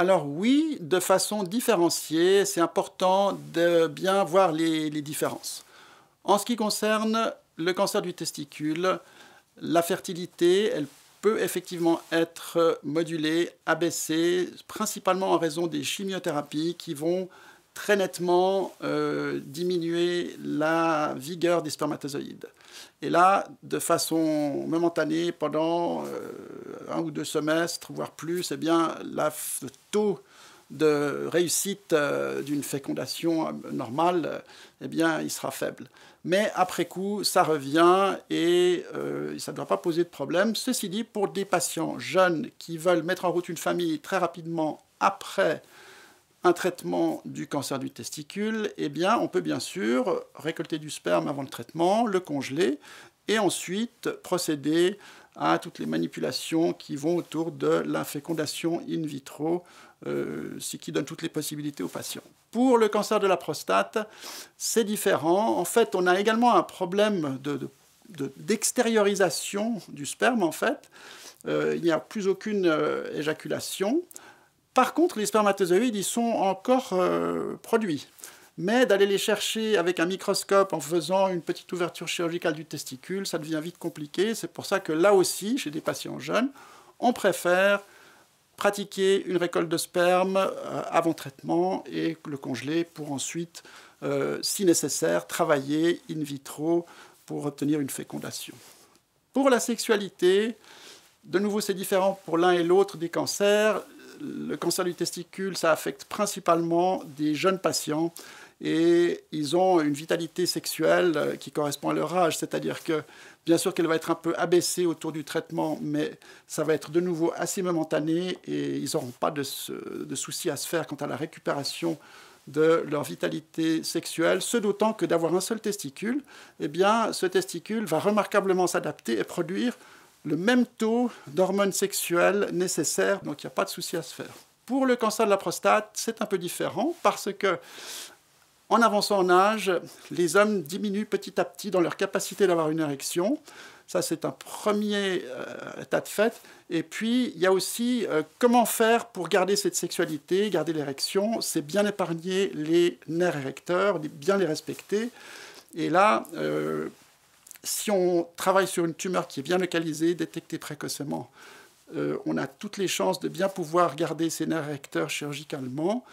Alors oui, de façon différenciée, c'est important de bien voir les différences. En ce qui concerne le cancer du testicule, la fertilité, elle peut effectivement être modulée, abaissée, principalement en raison des chimiothérapies qui vont très nettement diminuer la vigueur des spermatozoïdes. Et là, de façon momentanée, pendant 1 ou 2 semestres, voire plus, eh bien, le taux de réussite d'une fécondation normale, eh bien, il sera faible. Mais après coup, ça revient et ça ne doit pas poser de problème. Ceci dit, pour des patients jeunes qui veulent mettre en route une famille très rapidement après un traitement du cancer du testicule, eh bien, on peut bien sûr récolter du sperme avant le traitement, le congeler, et ensuite procéder à toutes les manipulations qui vont autour de la fécondation in vitro, ce qui donne toutes les possibilités aux patients. Pour le cancer de la prostate, c'est différent. En fait, on a également un problème d'extériorisation du sperme, en fait. Il n'y a plus aucune éjaculation. Par contre, les spermatozoïdes, ils sont encore produits. Mais d'aller les chercher avec un microscope en faisant une petite ouverture chirurgicale du testicule, ça devient vite compliqué. C'est pour ça que là aussi, chez des patients jeunes, on préfère pratiquer une récolte de sperme avant traitement et le congeler pour ensuite, si nécessaire, travailler in vitro pour obtenir une fécondation. Pour la sexualité, de nouveau, c'est différent pour l'un et l'autre des cancers. Le cancer du testicule, ça affecte principalement des jeunes patients et ils ont une vitalité sexuelle qui correspond à leur âge, c'est-à-dire que bien sûr qu'elle va être un peu abaissée autour du traitement, mais ça va être de nouveau assez momentané et ils n'auront pas de soucis à se faire quant à la récupération de leur vitalité sexuelle, ce d'autant que d'avoir un seul testicule, eh bien, ce testicule va remarquablement s'adapter et produire le même taux d'hormones sexuelles nécessaires, donc il n'y a pas de souci à se faire. Pour le cancer de la prostate, c'est un peu différent parce que, en avançant en âge, les hommes diminuent petit à petit dans leur capacité d'avoir une érection. Ça, c'est un premier état de fait. Et puis, il y a aussi comment faire pour garder cette sexualité, garder l'érection. C'est bien épargner les nerfs érecteurs, bien les respecter. Et là, si on travaille sur une tumeur qui est bien localisée, détectée précocement, on a toutes les chances de bien pouvoir garder ces nerfs érecteurs chirurgicalement,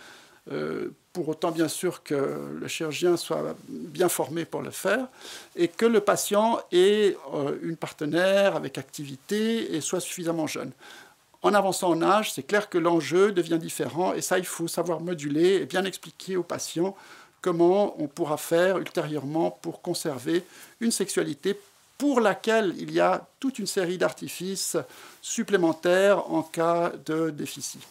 pour autant bien sûr que le chirurgien soit bien formé pour le faire, et que le patient ait une partenaire avec activité et soit suffisamment jeune. En avançant en âge, c'est clair que l'enjeu devient différent, et ça, il faut savoir moduler et bien expliquer aux patients comment on pourra faire ultérieurement pour conserver une sexualité pour laquelle il y a toute une série d'artifices supplémentaires en cas de déficit.